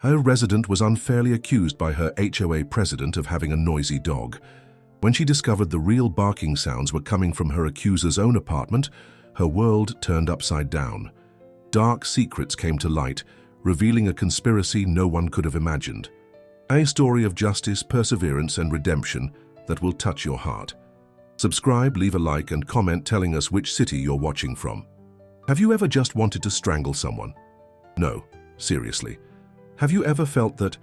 Her resident was unfairly accused by her HOA president of having a noisy dog. When she discovered the real barking sounds were coming from her accuser's own apartment, her world turned upside down. Dark secrets came to light, revealing a conspiracy no one could have imagined. A story of justice, perseverance, and redemption that will touch your heart. Subscribe, leave a like, and comment telling us which city you're watching from. Have you ever just wanted to strangle someone? No, seriously. Have you ever felt that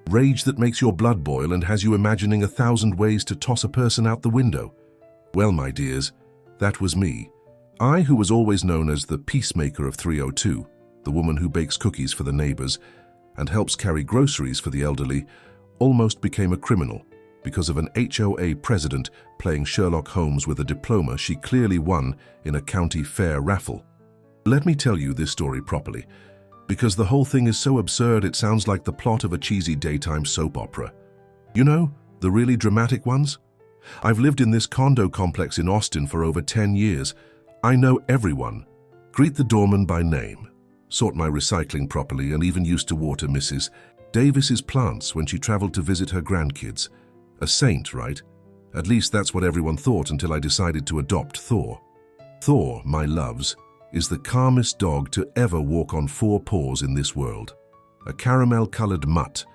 rage that makes your blood boil and has you imagining 1,000 ways to toss a person out the window? Well, my dears, that was me. I, who was always known as the peacemaker of 302, the woman who bakes cookies for the neighbors and helps carry groceries for the elderly, almost became a criminal because of an HOA president playing Sherlock Holmes with a diploma she clearly won in a county fair raffle. Let me tell you this story properly, because the whole thing is so absurd it sounds like the plot of a cheesy daytime soap opera. You know, the really dramatic ones? I've lived in this condo complex in Austin for over 10 years. I know everyone. Greet the doorman by name. Sort my recycling properly and even used to water Mrs. Davis's plants when she traveled to visit her grandkids. A saint, right? At least that's what everyone thought until I decided to adopt Thor. Thor, my loves, is the calmest dog to ever walk on 4 paws in this world. A caramel-colored mutt.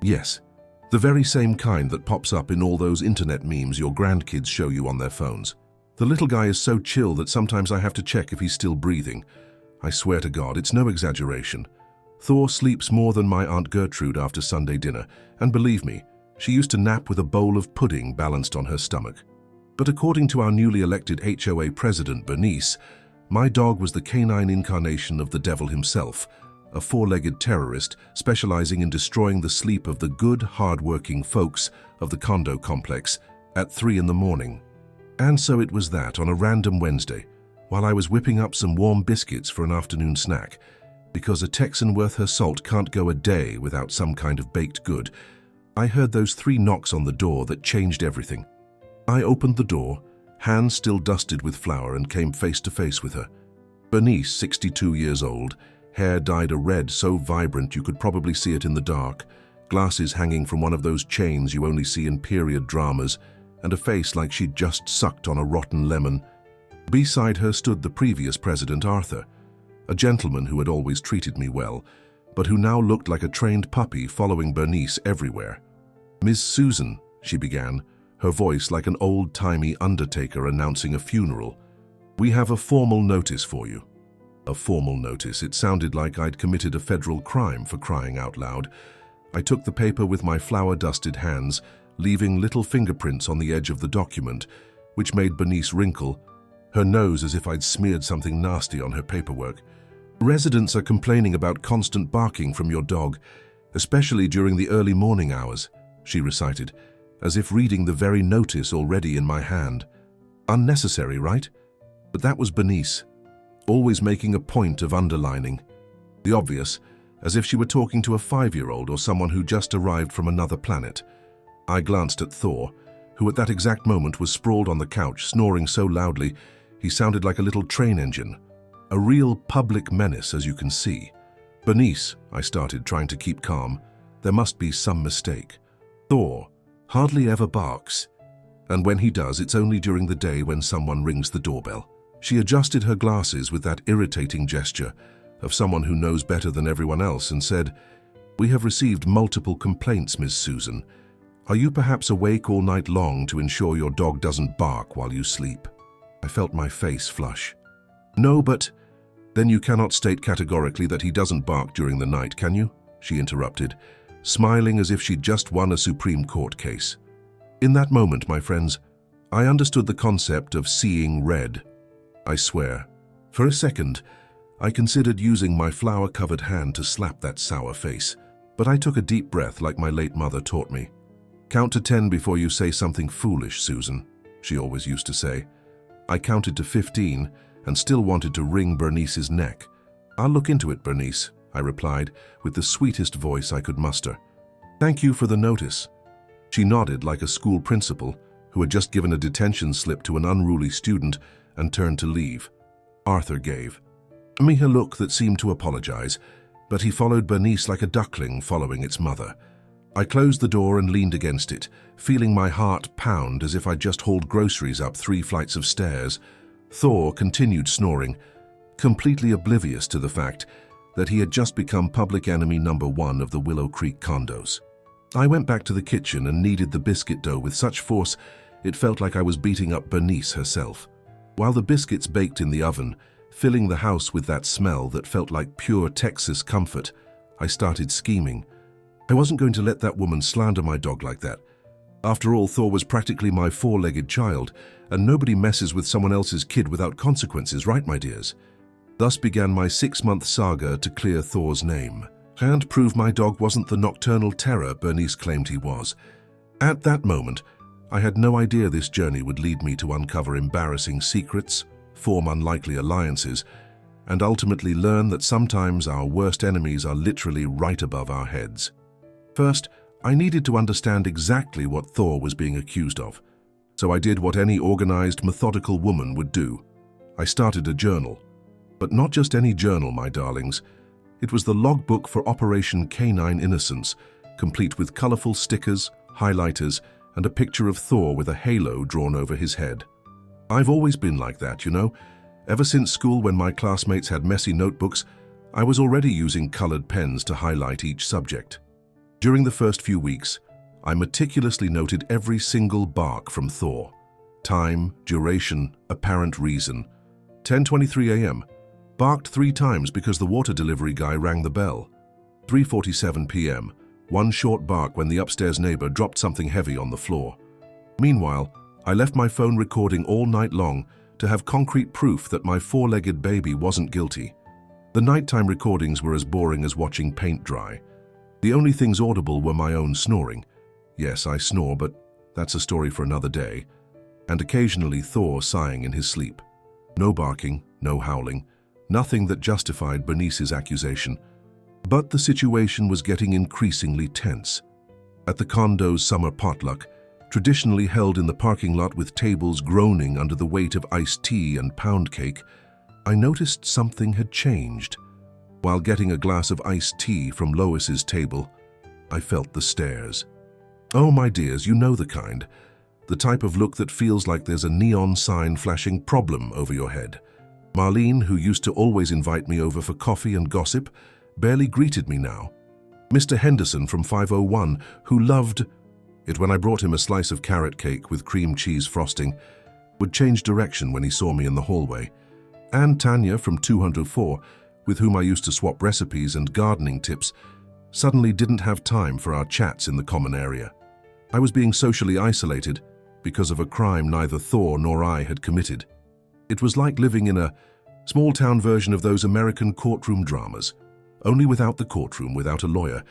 Yes, the very same kind that pops up in all those internet memes your grandkids show you on their phones. The little guy is so chill that sometimes I have to check if he's still breathing. I swear to God, it's no exaggeration. Thor sleeps more than my Aunt Gertrude after Sunday dinner, and believe me, she used to nap with a bowl of pudding balanced on her stomach. But according to our newly elected HOA president, Bernice, my dog was the canine incarnation of the devil himself, a 4-legged terrorist specializing in destroying the sleep of the good, hard-working folks of the condo complex at 3 in the morning. And so it was that on a random Wednesday, while I was whipping up some warm biscuits for an afternoon snack, because a Texan worth her salt can't go a day without some kind of baked good, I heard those 3 knocks on the door that changed everything. I opened the door, hands still dusted with flour, and came face to face with her. Bernice, 62 years old, hair dyed a red so vibrant you could probably see it in the dark, glasses hanging from one of those chains you only see in period dramas, and a face like she'd just sucked on a rotten lemon. Beside her stood the previous president, Arthur, a gentleman who had always treated me well, but who now looked like a trained puppy following Bernice everywhere. "Miss Susan," she began, her voice like an old-timey undertaker announcing a funeral. "We have a formal notice for you." A formal notice. It sounded like I'd committed a federal crime, for crying out loud. I took the paper with my flour-dusted hands, leaving little fingerprints on the edge of the document, which made Bernice wrinkle, her nose as if I'd smeared something nasty on her paperwork. "Residents are complaining about constant barking from your dog, especially during the early morning hours," she recited, as if reading the very notice already in my hand. Unnecessary, right? But that was Bernice, always making a point of underlining the obvious, as if she were talking to a 5-year-old or someone who just arrived from another planet. I glanced at Thor, who at that exact moment was sprawled on the couch, snoring so loudly he sounded like a little train engine. A real public menace, as you can see. "Bernice," I started, trying to keep calm. "There must be some mistake. Thor hardly ever barks, and when he does, it's only during the day when someone rings the doorbell." She adjusted her glasses with that irritating gesture of someone who knows better than everyone else and said, "We have received multiple complaints, Miss Susan. Are you perhaps awake all night long to ensure your dog doesn't bark while you sleep?" I felt my face flush. "No, but then you cannot state categorically that he doesn't bark during the night, can you?" she interrupted, smiling as if she'd just won a Supreme Court case. In that moment, my friends, I understood the concept of seeing red. I swear, for a second, I considered using my flour-covered hand to slap that sour face, but I took a deep breath like my late mother taught me. "Count to 10 before you say something foolish, Susan," she always used to say. I counted to 15 and still wanted to wring Bernice's neck. "I'll look into it, Bernice," I replied with the sweetest voice I could muster. "Thank you for the notice." She nodded like a school principal who had just given a detention slip to an unruly student and turned to leave. Arthur gave me a look that seemed to apologize, but he followed Bernice like a duckling following its mother. I closed the door and leaned against it, feeling my heart pound as if I'd just hauled groceries up 3 flights of stairs. Thor continued snoring, completely oblivious to the fact that he had just become public enemy number 1 of the Willow Creek condos. I went back to the kitchen and kneaded the biscuit dough with such force it felt like I was beating up Bernice herself. While the biscuits baked in the oven, filling the house with that smell that felt like pure Texas comfort, I started scheming. I wasn't going to let that woman slander my dog like that. After all, Thor was practically my 4-legged child, and nobody messes with someone else's kid without consequences, right, my dears? Thus began my 6-month saga to clear Thor's name, and prove my dog wasn't the nocturnal terror Bernice claimed he was. At that moment, I had no idea this journey would lead me to uncover embarrassing secrets, form unlikely alliances, and ultimately learn that sometimes our worst enemies are literally right above our heads. First, I needed to understand exactly what Thor was being accused of. So I did what any organized, methodical woman would do. I started a journal. But not just any journal, my darlings. It was the logbook for Operation Canine Innocence, complete with colorful stickers, highlighters, and a picture of Thor with a halo drawn over his head. I've always been like that, you know. Ever since school, when my classmates had messy notebooks, I was already using colored pens to highlight each subject. During the first few weeks, I meticulously noted every single bark from Thor. Time, duration, apparent reason. 10:23 a.m. Barked 3 times because the water delivery guy rang the bell. 3:47 p.m. One short bark when the upstairs neighbor dropped something heavy on the floor. Meanwhile, I left my phone recording all night long to have concrete proof that my 4-legged baby wasn't guilty. The nighttime recordings were as boring as watching paint dry. The only things audible were my own snoring. Yes, I snore, but that's a story for another day. And occasionally Thor sighing in his sleep. No barking, no howling, nothing that justified Bernice's accusation. But the situation was getting increasingly tense. At the condo's summer potluck, traditionally held in the parking lot with tables groaning under the weight of iced tea and pound cake, I noticed something had changed. While getting a glass of iced tea from Lois's table, I felt the stares. Oh, my dears, you know the kind. The type of look that feels like there's a neon sign flashing problem over your head. Marlene, who used to always invite me over for coffee and gossip, barely greeted me now. Mr. Henderson from 501, who loved it when I brought him a slice of carrot cake with cream cheese frosting, would change direction when he saw me in the hallway. And Tanya from 204, with whom I used to swap recipes and gardening tips, suddenly didn't have time for our chats in the common area. I was being socially isolated because of a crime neither Thor nor I had committed. It was like living in a small-town version of those American courtroom dramas, only without the courtroom, without a lawyer,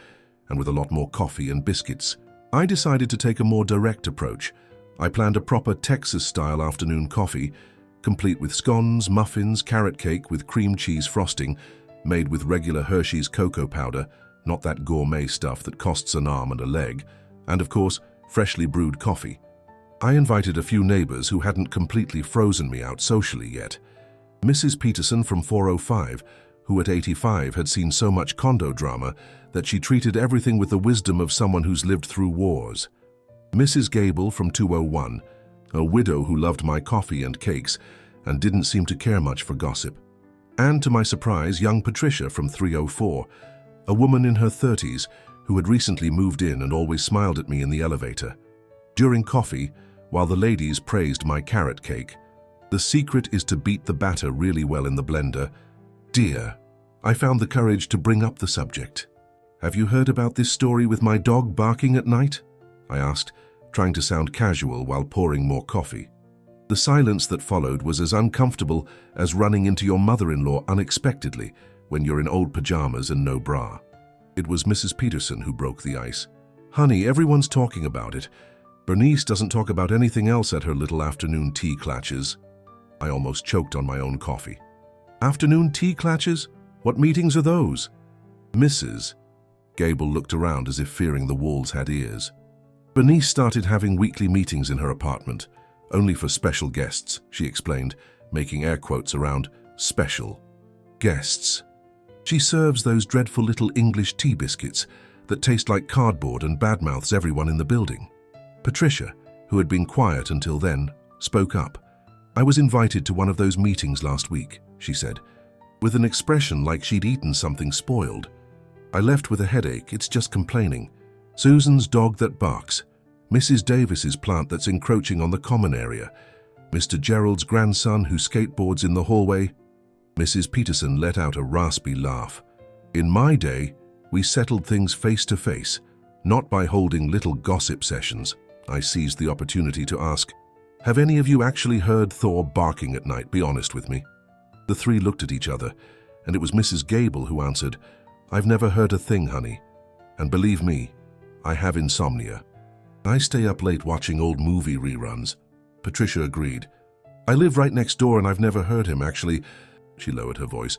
and with a lot more coffee and biscuits. I decided to take a more direct approach. I planned a proper Texas-style afternoon coffee, complete with scones, muffins, carrot cake with cream cheese frosting, made with regular Hershey's cocoa powder, not that gourmet stuff that costs an arm and a leg, and of course, freshly brewed coffee. I invited a few neighbors who hadn't completely frozen me out socially yet. Mrs. Peterson from 405, who at 85 had seen so much condo drama that she treated everything with the wisdom of someone who's lived through wars. Mrs. Gable from 201, a widow who loved my coffee and cakes and didn't seem to care much for gossip. And to my surprise, young Patricia from 304, a woman in her 30s who had recently moved in and always smiled at me in the elevator. During coffee, while the ladies praised my carrot cake, the secret is to beat the batter really well in the blender. Dear, I found the courage to bring up the subject. Have you heard about this story with my dog barking at night? I asked, trying to sound casual while pouring more coffee. The silence that followed was as uncomfortable as running into your mother-in-law unexpectedly when you're in old pajamas and no bra. It was Mrs. Peterson who broke the ice. Honey, everyone's talking about it. Bernice doesn't talk about anything else at her little afternoon tea clatches. I almost choked on my own coffee. Afternoon tea clatches? What meetings are those? Mrs. Gable looked around as if fearing the walls had ears. Bernice started having weekly meetings in her apartment, only for special guests, she explained, making air quotes around special guests. She serves those dreadful little English tea biscuits that taste like cardboard and badmouths everyone in the building. Patricia, who had been quiet until then, spoke up. "I was invited to one of those meetings last week," she said, with an expression like she'd eaten something spoiled. "I left with a headache, it's just complaining. Susan's dog that barks, Mrs. Davis's plant that's encroaching on the common area, Mr. Gerald's grandson who skateboards in the hallway." Mrs. Peterson let out a raspy laugh. "In my day, we settled things face to face, not by holding little gossip sessions." I seized the opportunity to ask, "Have any of you actually heard Thor barking at night? Be honest with me." The three looked at each other, and it was Mrs. Gable who answered, "I've never heard a thing, honey. And believe me, I have insomnia. I stay up late watching old movie reruns." Patricia agreed. "I live right next door and I've never heard him, actually." She lowered her voice.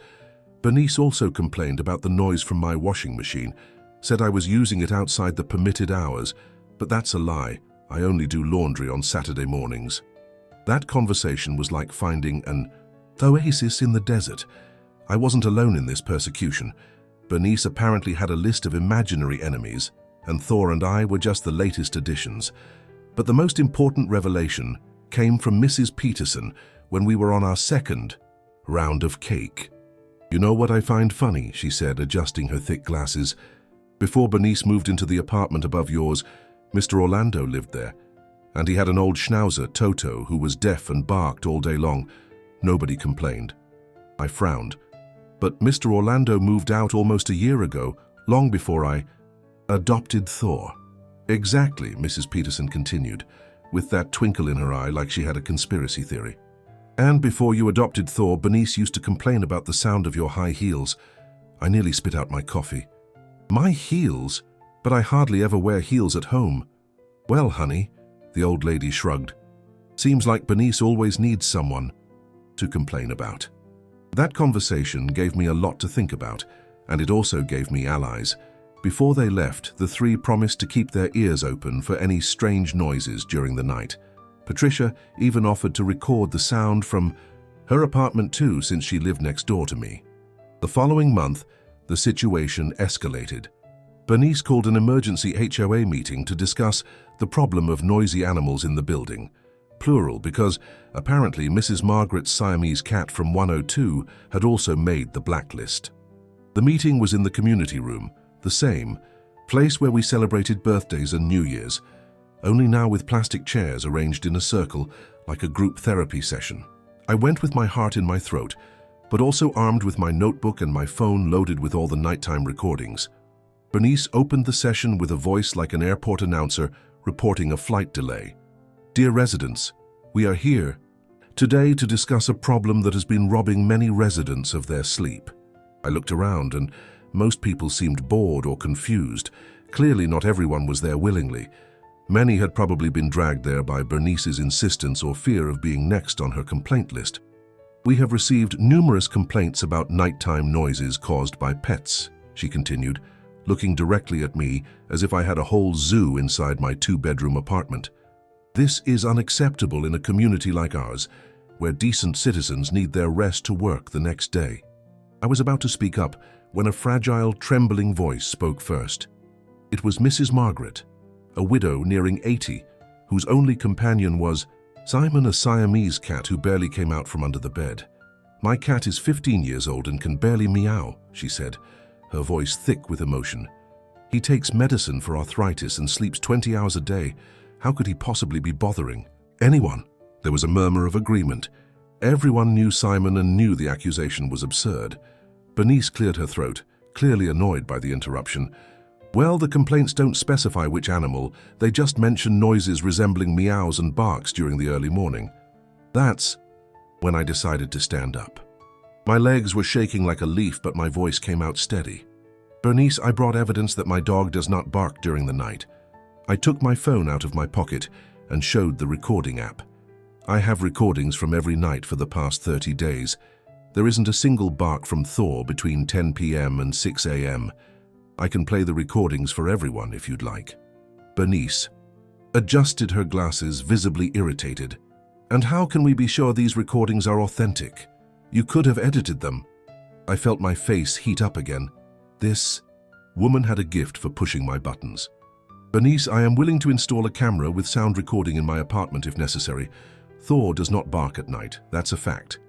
"Bernice also complained about the noise from my washing machine, said I was using it outside the permitted hours, but that's a lie. I only do laundry on Saturday mornings." That conversation was like finding an oasis in the desert. I wasn't alone in this persecution. Bernice apparently had a list of imaginary enemies, and Thor and I were just the latest additions. But the most important revelation came from Mrs. Peterson when we were on our second round of cake. "You know what I find funny?" she said, adjusting her thick glasses. "Before Bernice moved into the apartment above yours, Mr. Orlando lived there, and he had an old schnauzer, Toto, who was deaf and barked all day long. Nobody complained." I frowned. "But Mr. Orlando moved out almost a year ago, long before I adopted Thor." "Exactly," Mrs. Peterson continued, with that twinkle in her eye like she had a conspiracy theory. "And before you adopted Thor, Bernice used to complain about the sound of your high heels." I nearly spit out my coffee. "My heels? But I hardly ever wear heels at home." "Well, honey," the old lady shrugged, "seems like Bernice always needs someone to complain about." That conversation gave me a lot to think about, and it also gave me allies. Before they left, the three promised to keep their ears open for any strange noises during the night. Patricia even offered to record the sound from her apartment too, since she lived next door to me. The following month, the situation escalated. Bernice called an emergency HOA meeting to discuss the problem of noisy animals in the building. Plural, because apparently Mrs. Margaret's Siamese cat from 102 had also made the blacklist. The meeting was in the community room, the same place where we celebrated birthdays and New Year's, only now with plastic chairs arranged in a circle like a group therapy session. I went with my heart in my throat, but also armed with my notebook and my phone loaded with all the nighttime recordings. Bernice opened the session with a voice like an airport announcer reporting a flight delay. "Dear residents, we are here today to discuss a problem that has been robbing many residents of their sleep." I looked around and most people seemed bored or confused. Clearly not everyone was there willingly. Many had probably been dragged there by Bernice's insistence or fear of being next on her complaint list. "We have received numerous complaints about nighttime noises caused by pets," she continued, looking directly at me as if I had a whole zoo inside my two-bedroom apartment. "This is unacceptable in a community like ours, where decent citizens need their rest to work the next day." I was about to speak up when a fragile, trembling voice spoke first. It was Mrs. Margaret, a widow nearing 80, whose only companion was Simon, a Siamese cat who barely came out from under the bed. "My cat is 15 years old and can barely meow," she said, her voice thick with emotion. "He takes medicine for arthritis and sleeps 20 hours a day. How could he possibly be bothering anyone?" There was a murmur of agreement. Everyone knew Simon and knew the accusation was absurd. Bernice cleared her throat, clearly annoyed by the interruption. "Well, the complaints don't specify which animal. They just mention noises resembling meows and barks during the early morning." That's when I decided to stand up. My legs were shaking like a leaf, but my voice came out steady. "Bernice, I brought evidence that my dog does not bark during the night." I took my phone out of my pocket and showed the recording app. I have recordings from every night for the past 30 days. There isn't a single bark from Thor between 10 p.m. and 6 a.m. I can play the recordings for everyone if you'd like. Bernice adjusted her glasses, visibly irritated. "And how can we be sure these recordings are authentic? You could have edited them." I felt my face heat up again. This woman had a gift for pushing my buttons. "Bernice, I am willing to install a camera with sound recording in my apartment if necessary. Thor does not bark at night, that's a fact."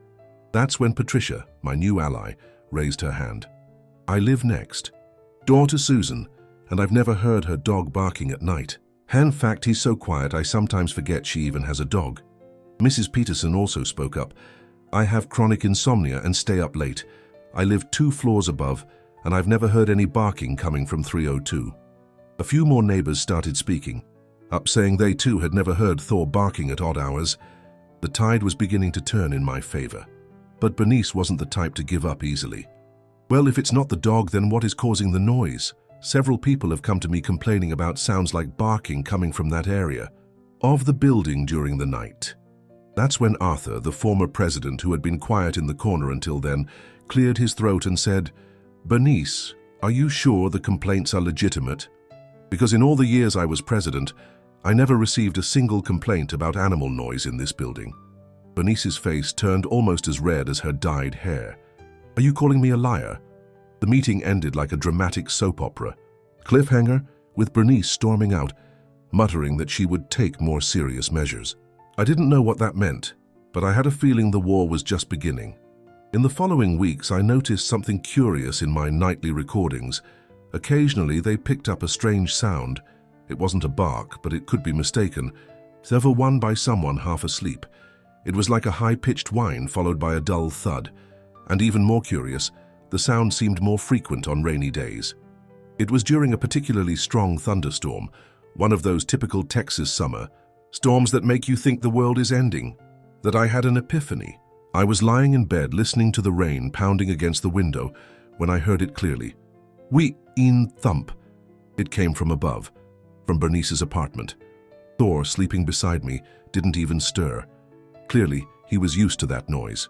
That's when Patricia, my new ally, raised her hand. "I live next door to Susan, and I've never heard her dog barking at night. In fact, he's so quiet I sometimes forget she even has a dog." Mrs. Peterson also spoke up. "I have chronic insomnia and stay up late. I live 2 floors above, and I've never heard any barking coming from 302. A few more neighbors started speaking, up saying they too had never heard Thor barking at odd hours. The tide was beginning to turn in my favor. But Bernice wasn't the type to give up easily. "Well, if it's not the dog, then what is causing the noise? Several people have come to me complaining about sounds like barking coming from that area of the building during the night." That's when Arthur, the former president who had been quiet in the corner until then, cleared his throat and said, "Bernice, are you sure the complaints are legitimate? Because in all the years I was president, I never received a single complaint about animal noise in this building." Bernice's face turned almost as red as her dyed hair. "Are you calling me a liar?" The meeting ended like a dramatic soap opera. Cliffhanger, with Bernice storming out, muttering that she would take more serious measures. I didn't know what that meant, but I had a feeling the war was just beginning. In the following weeks, I noticed something curious in my nightly recordings. Occasionally, they picked up a strange sound. It wasn't a bark, but it could be mistaken. Ever one by someone half asleep. It was like a high-pitched whine followed by a dull thud. And even more curious, the sound seemed more frequent on rainy days. It was during a particularly strong thunderstorm, one of those typical Texas summer storms that make you think the world is ending, that I had an epiphany. I was lying in bed listening to the rain pounding against the window when I heard it clearly. Wee-een thump. It came from above, from Bernice's apartment. Thor, sleeping beside me, didn't even stir. Clearly, he was used to that noise.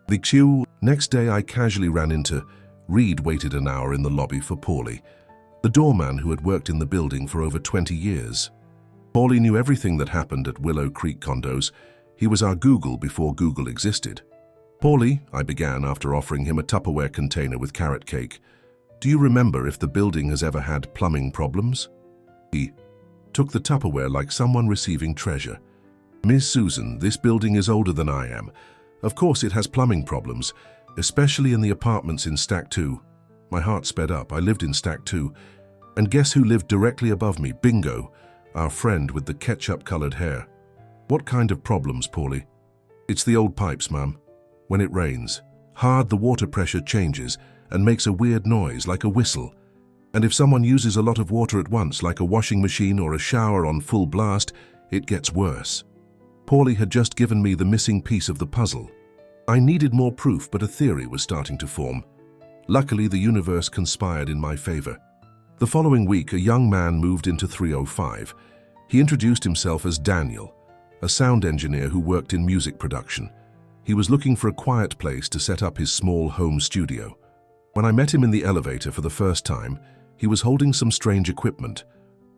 The next day I casually ran into. Reed waited an hour in the lobby for Paulie, the doorman who had worked in the building for over 20 years. Paulie knew everything that happened at Willow Creek Condos. He was our Google before Google existed. "Paulie," I began after offering him a Tupperware container with carrot cake, "do you remember if the building has ever had plumbing problems?" He took the Tupperware like someone receiving treasure. "Miss Susan, this building is older than I am. Of course it has plumbing problems, especially in the apartments in Stack 2. My heart sped up. I lived in Stack 2. And guess who lived directly above me? Bingo, our friend with the ketchup-colored hair. "What kind of problems, Paulie?" "It's the old pipes, ma'am. When it rains hard, the water pressure changes and makes a weird noise like a whistle. And if someone uses a lot of water at once, like a washing machine or a shower on full blast, it gets worse." Paulie had just given me the missing piece of the puzzle. I needed more proof, but a theory was starting to form. Luckily, the universe conspired in my favor. The following week, a young man moved into 305. He introduced himself as Daniel, a sound engineer who worked in music production. He was looking for a quiet place to set up his small home studio. When I met him in the elevator for the first time, he was holding some strange equipment.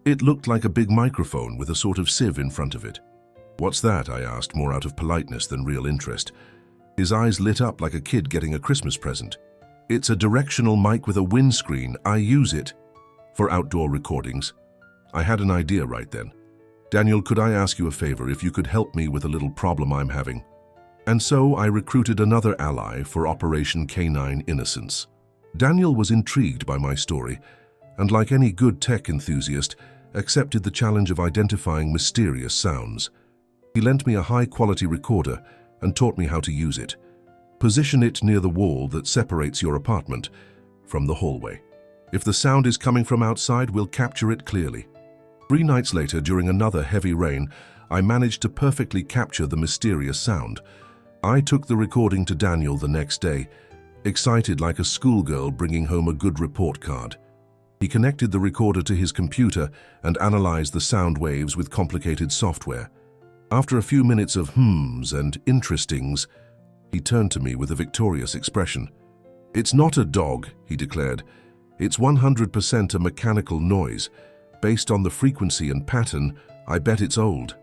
It looked like a big microphone with a sort of sieve in front of it. "What's that?" I asked, more out of politeness than real interest. His eyes lit up like a kid getting a Christmas present. "It's a directional mic with a windscreen. I use it for outdoor recordings." I had an idea right then. "Daniel, could I ask you a favor if you could help me with a little problem I'm having?" And so I recruited another ally for Operation Canine Innocence. Daniel was intrigued by my story, and like any good tech enthusiast, accepted the challenge of identifying mysterious sounds. He lent me a high-quality recorder and taught me how to use it. Position it near the wall that separates your apartment from the hallway. If the sound is coming from outside, we'll capture it clearly. 3 nights later, during another heavy rain, I managed to perfectly capture the mysterious sound. I took the recording to Daniel the next day, excited like a schoolgirl bringing home a good report card. He connected the recorder to his computer and analyzed the sound waves with complicated software. After a few minutes of hmms and interestings, he turned to me with a victorious expression. "It's not a dog," he declared. "It's 100% a mechanical noise. Based on the frequency and pattern, I bet it's old.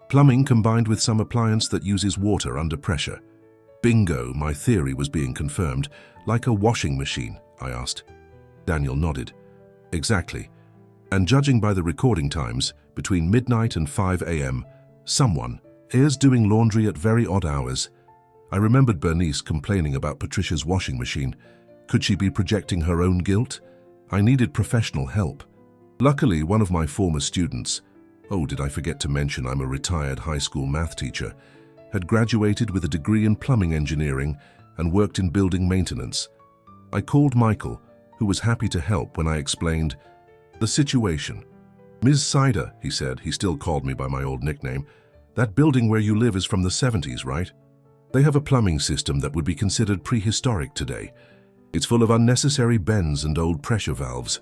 Plumbing combined with some appliance that uses water under pressure." Bingo, my theory was being confirmed. Like a washing machine, I asked. Daniel nodded. Exactly. And judging by the recording times, between midnight and 5 a.m., someone is doing laundry at very odd hours. I remembered Bernice complaining about Patricia's washing machine. Could she be projecting her own guilt? I needed professional help. Luckily, one of my former students, oh, did I forget to mention I'm a retired high school math teacher, had graduated with a degree in plumbing engineering and worked in building maintenance. I called Michael, who was happy to help when I explained the situation. Ms. Sider, he said, he still called me by my old nickname, that building where you live is from the 70s, right? They have a plumbing system that would be considered prehistoric today. It's full of unnecessary bends and old pressure valves.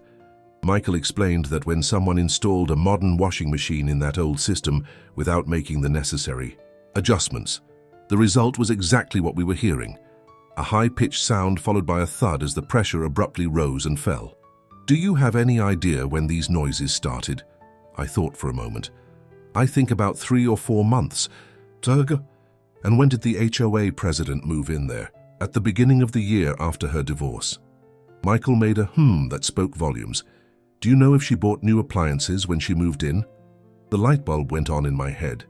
Michael explained that when someone installed a modern washing machine in that old system without making the necessary adjustments, the result was exactly what we were hearing. A high-pitched sound followed by a thud as the pressure abruptly rose and fell. Do you have any idea when these noises started? I thought for a moment. I think about 3 or 4 months. Tug. And when did the HOA president move in there? At the beginning of the year after her divorce. Michael made a that spoke volumes. Do you know if she bought new appliances when she moved in? The light bulb went on in my head.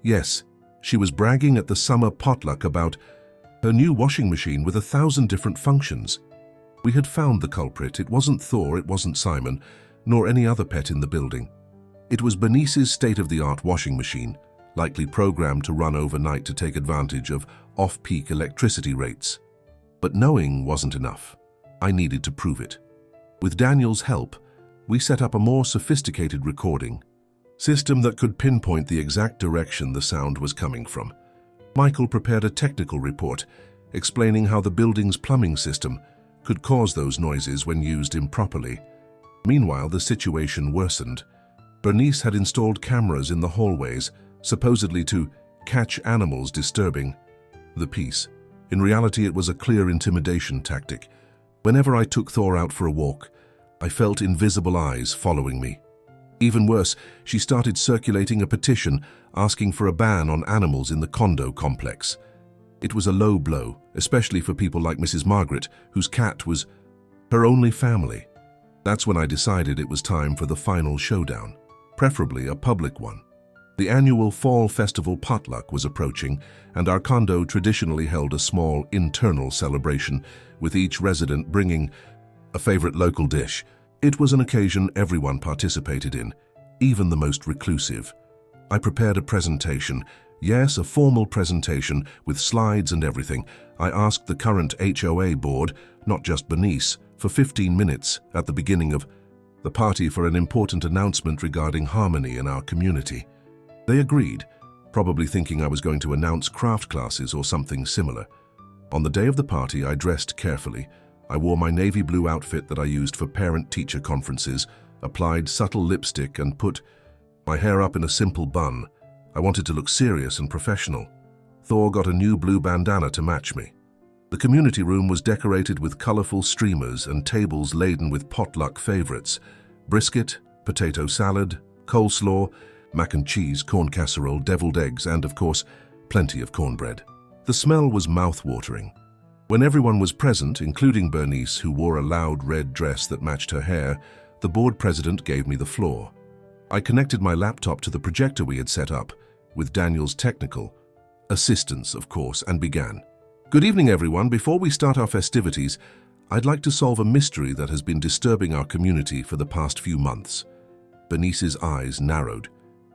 Yes, she was bragging at the summer potluck about her new washing machine with 1,000 different functions. We had found the culprit. It wasn't Thor, it wasn't Simon, nor any other pet in the building. It was Bernice's state-of-the-art washing machine, likely programmed to run overnight to take advantage of off-peak electricity rates. But knowing wasn't enough. I needed to prove it. With Daniel's help, we set up a more sophisticated recording system that could pinpoint the exact direction the sound was coming from. Michael prepared a technical report explaining how the building's plumbing system could cause those noises when used improperly. Meanwhile, the situation worsened. Bernice had installed cameras in the hallways, supposedly to catch animals disturbing the peace. In reality, it was a clear intimidation tactic. Whenever I took Thor out for a walk, I felt invisible eyes following me. Even worse, she started circulating a petition asking for a ban on animals in the condo complex. It was a low blow, especially for people like Mrs. Margaret, whose cat was her only family. That's when I decided it was time for the final showdown, preferably a public one. The annual Fall Festival potluck was approaching, and our condo traditionally held a small internal celebration, with each resident bringing a favorite local dish. It was an occasion everyone participated in, even the most reclusive. I prepared a presentation. Yes, a formal presentation with slides and everything. I asked the current HOA board, not just Bernice, for 15 minutes at the beginning of the party for an important announcement regarding harmony in our community. They agreed, probably thinking I was going to announce craft classes or something similar. On the day of the party, I dressed carefully. I wore my navy blue outfit that I used for parent-teacher conferences, applied subtle lipstick and put my hair up in a simple bun. I wanted to look serious and professional. Thor got a new blue bandana to match me. The community room was decorated with colorful streamers and tables laden with potluck favorites: brisket, potato salad, coleslaw, mac and cheese, corn casserole, deviled eggs, and, of course, plenty of cornbread. The smell was mouth-watering. When everyone was present, including Bernice, who wore a loud red dress that matched her hair, the board president gave me the floor. I connected my laptop to the projector we had set up, with Daniel's technical assistance, of course, and began. Good evening, everyone. Before we start our festivities, I'd like to solve a mystery that has been disturbing our community for the past few months. Bernice's eyes narrowed.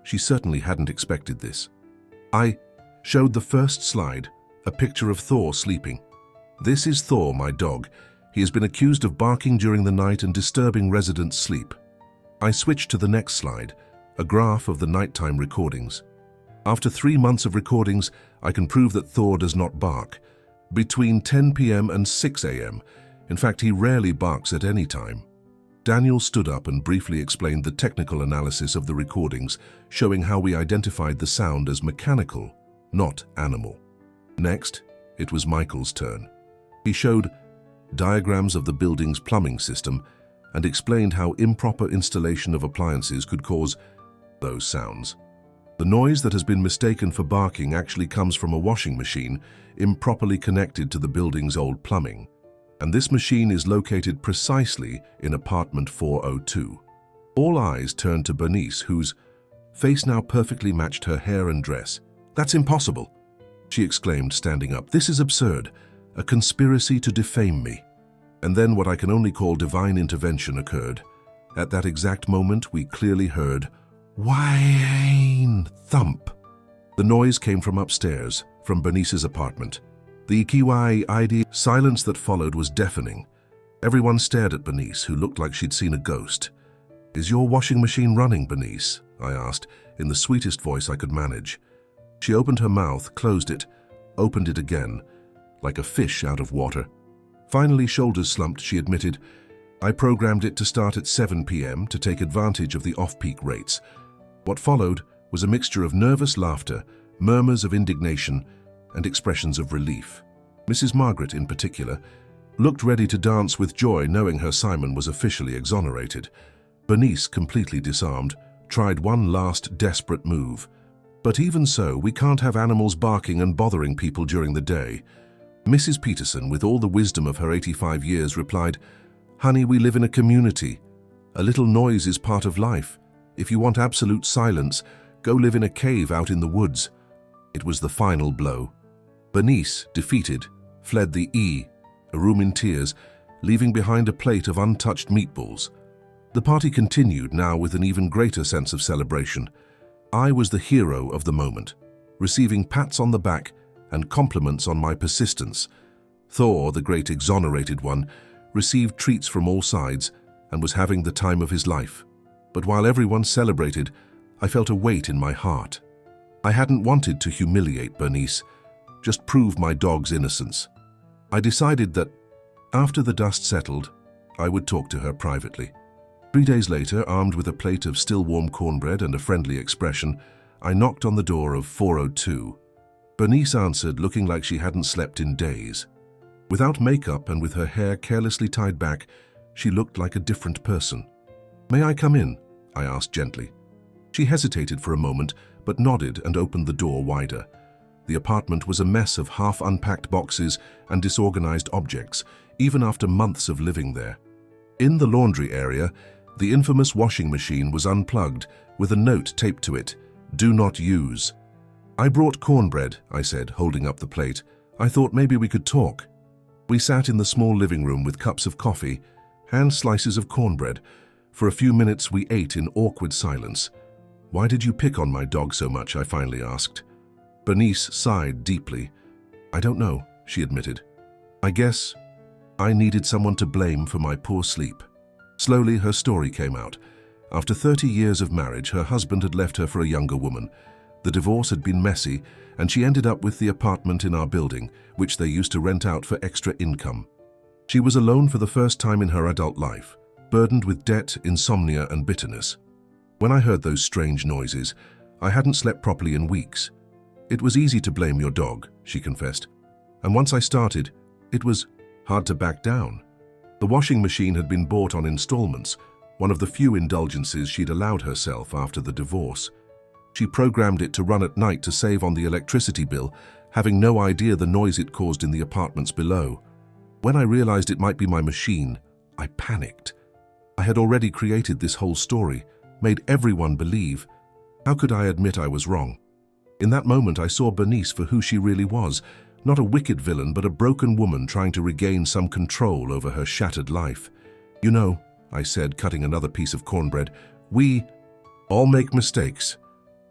She certainly hadn't expected this. I showed the first slide, a picture of Thor sleeping. This is Thor, my dog. He has been accused of barking during the night and disturbing residents' sleep. I switched to the next slide, a graph of the nighttime recordings. After 3 months of recordings, I can prove that Thor does not bark. Between 10 p.m. and 6 a.m. In fact, he rarely barks at any time. Daniel stood up and briefly explained the technical analysis of the recordings, showing how we identified the sound as mechanical, not animal. Next, it was Michael's turn. He showed diagrams of the building's plumbing system and explained how improper installation of appliances could cause those sounds. The noise that has been mistaken for barking actually comes from a washing machine improperly connected to the building's old plumbing. And this machine is located precisely in apartment 402. All eyes turned to Bernice, whose face now perfectly matched her hair and dress. "That's impossible," she exclaimed, standing up. "This is absurd. A conspiracy to defame me." And then what I can only call divine intervention occurred. At that exact moment, we clearly heard whine thump. The noise came from upstairs, from Bernice's apartment. The kiwi-ID silence that followed was deafening. Everyone stared at Bernice, who looked like she'd seen a ghost. "Is your washing machine running, Bernice?" I asked, in the sweetest voice I could manage. She opened her mouth, closed it, opened it again, like a fish out of water. Finally, shoulders slumped, she admitted, "I programmed it to start at 7 p.m. to take advantage of the off-peak rates." What followed was a mixture of nervous laughter, murmurs of indignation, and expressions of relief. Mrs. Margaret, in particular, looked ready to dance with joy knowing her Simon was officially exonerated. Bernice, completely disarmed, tried one last desperate move. "But even so, we can't have animals barking and bothering people during the day." Mrs. Peterson, with all the wisdom of her 85 years, replied, "Honey, we live in a community. A little noise is part of life. If you want absolute silence, go live in a cave out in the woods." It was the final blow. Bernice, defeated, fled a room in tears, leaving behind a plate of untouched meatballs. The party continued, now with an even greater sense of celebration. I was the hero of the moment, receiving pats on the back and compliments on my persistence. Thor, the great exonerated one, received treats from all sides and was having the time of his life. But while everyone celebrated, I felt a weight in my heart. I hadn't wanted to humiliate Bernice, just prove my dog's innocence. I decided that, after the dust settled, I would talk to her privately. 3 days later, armed with a plate of still-warm cornbread and a friendly expression, I knocked on the door of 402. Bernice answered, looking like she hadn't slept in days. Without makeup and with her hair carelessly tied back, she looked like a different person. "May I come in?" I asked gently. She hesitated for a moment, but nodded and opened the door wider. The apartment was a mess of half-unpacked boxes and disorganized objects, even after months of living there. In the laundry area, the infamous washing machine was unplugged with a note taped to it, "Do not use." "I brought cornbread," I said, holding up the plate. "I thought maybe we could talk." We sat in the small living room with cups of coffee, hand slices of cornbread. For a few minutes we ate in awkward silence. "Why did you pick on my dog so much?" I finally asked. Bernice sighed deeply. "I don't know," she admitted. "I guess I needed someone to blame for my poor sleep." Slowly, her story came out. After 30 years of marriage, her husband had left her for a younger woman. The divorce had been messy, and she ended up with the apartment in our building, which they used to rent out for extra income. She was alone for the first time in her adult life, burdened with debt, insomnia, and bitterness. When I heard those strange noises, I hadn't slept properly in weeks. "It was easy to blame your dog," she confessed. "And once I started, it was hard to back down." The washing machine had been bought on installments, one of the few indulgences she'd allowed herself after the divorce. She programmed it to run at night to save on the electricity bill, having no idea the noise it caused in the apartments below. When I realized it might be my machine, I panicked. I had already created this whole story, made everyone believe. How could I admit I was wrong? In that moment, I saw Bernice for who she really was, not a wicked villain, but a broken woman trying to regain some control over her shattered life. "You know," I said, cutting another piece of cornbread, "we all make mistakes.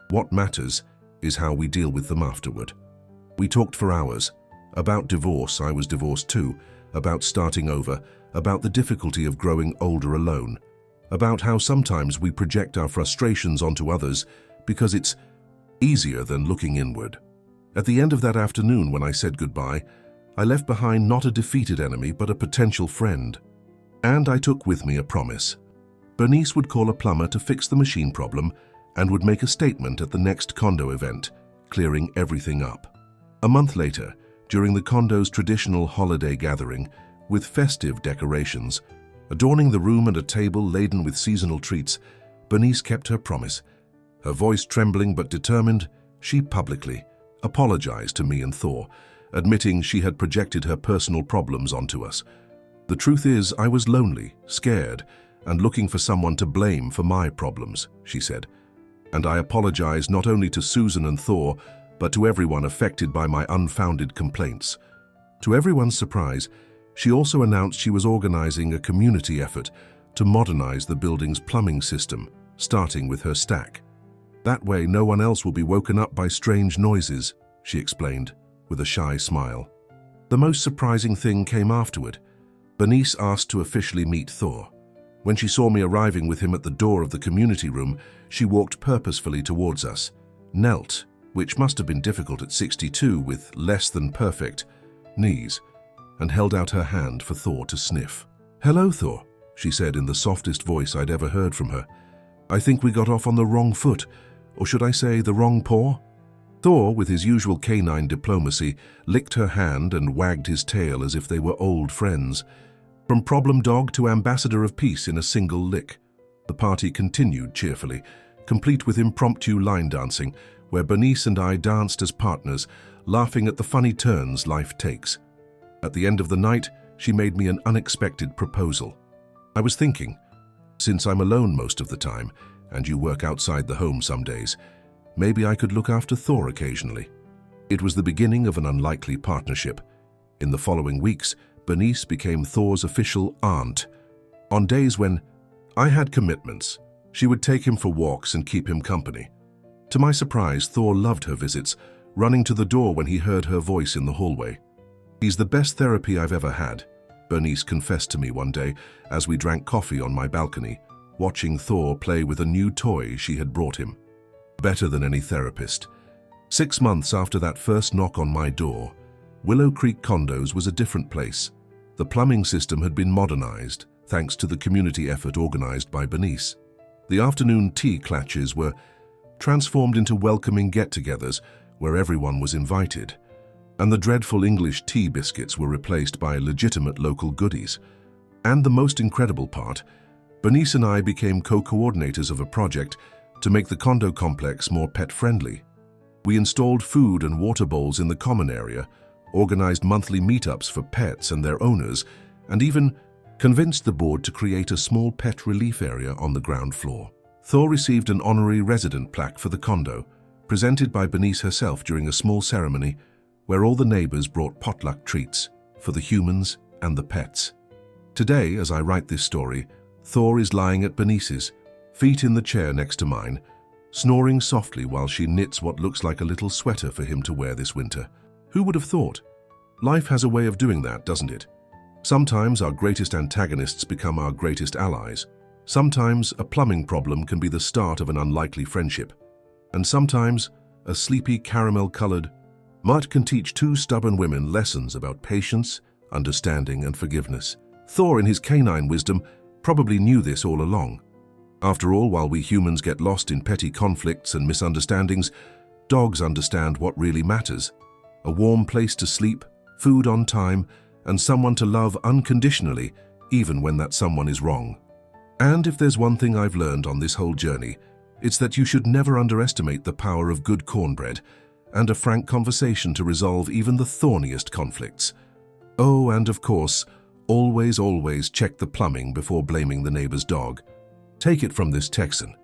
What matters is how we deal with them afterward." We talked for hours. About divorce, I was divorced too, about starting over, about the difficulty of growing older alone, about how sometimes we project our frustrations onto others because it's easier than looking inward. At the end of that afternoon, when I said goodbye, I left behind not a defeated enemy, but a potential friend. And I took with me a promise. Bernice would call a plumber to fix the machine problem and would make a statement at the next condo event, clearing everything up. A month later, during the condo's traditional holiday gathering, with festive decorations, adorning the room and a table laden with seasonal treats, Bernice kept her promise. Her voice trembling but determined, she publicly apologized to me and Thor, admitting she had projected her personal problems onto us. The truth is, I was lonely, scared, and looking for someone to blame for my problems, she said. And I apologized not only to Susan and Thor, but to everyone affected by my unfounded complaints. To everyone's surprise, she also announced she was organizing a community effort to modernize the building's plumbing system, starting with her stack. That way, no one else will be woken up by strange noises, she explained, with a shy smile. The most surprising thing came afterward. Bernice asked to officially meet Thor. When she saw me arriving with him at the door of the community room, she walked purposefully towards us, knelt, which must have been difficult at 62 with less than perfect knees, and held out her hand for Thor to sniff. "Hello, Thor," she said in the softest voice I'd ever heard from her. "I think we got off on the wrong foot, or should I say the wrong paw?" Thor, with his usual canine diplomacy, licked her hand and wagged his tail as if they were old friends. From problem dog to ambassador of peace in a single lick. The party continued cheerfully, complete with impromptu line dancing, where Bernice and I danced as partners, laughing at the funny turns life takes. At the end of the night, she made me an unexpected proposal. I was thinking, since I'm alone most of the time, and you work outside the home some days, maybe I could look after Thor occasionally. It was the beginning of an unlikely partnership. In the following weeks, Bernice became Thor's official aunt. On days when I had commitments, she would take him for walks and keep him company. To my surprise, Thor loved her visits, running to the door when he heard her voice in the hallway. "He's the best therapy I've ever had," Bernice confessed to me one day as we drank coffee on my balcony, watching Thor play with a new toy she had brought him. Better than any therapist. 6 months after that first knock on my door, Willow Creek Condos was a different place. The plumbing system had been modernized, thanks to the community effort organized by Bernice. The afternoon tea clatches were transformed into welcoming get-togethers where everyone was invited, and the dreadful English tea biscuits were replaced by legitimate local goodies. And the most incredible part, Bernice and I became co-coordinators of a project to make the condo complex more pet-friendly. We installed food and water bowls in the common area, organized monthly meetups for pets and their owners, and even convinced the board to create a small pet relief area on the ground floor. Thor received an honorary resident plaque for the condo, presented by Bernice herself during a small ceremony where all the neighbors brought potluck treats for the humans and the pets. Today, as I write this story, Thor is lying at Bernice's, feet in the chair next to mine, snoring softly while she knits what looks like a little sweater for him to wear this winter. Who would have thought? Life has a way of doing that, doesn't it? Sometimes our greatest antagonists become our greatest allies. Sometimes a plumbing problem can be the start of an unlikely friendship. And sometimes a sleepy caramel-colored mutt can teach two stubborn women lessons about patience, understanding, and forgiveness. Thor, in his canine wisdom, probably knew this all along. After all, while we humans get lost in petty conflicts and misunderstandings, dogs understand what really matters. A warm place to sleep, food on time, and someone to love unconditionally, even when that someone is wrong. And if there's one thing I've learned on this whole journey, it's that you should never underestimate the power of good cornbread and a frank conversation to resolve even the thorniest conflicts. Oh, and of course, always check the plumbing before blaming the neighbor's dog. Take it from this Texan.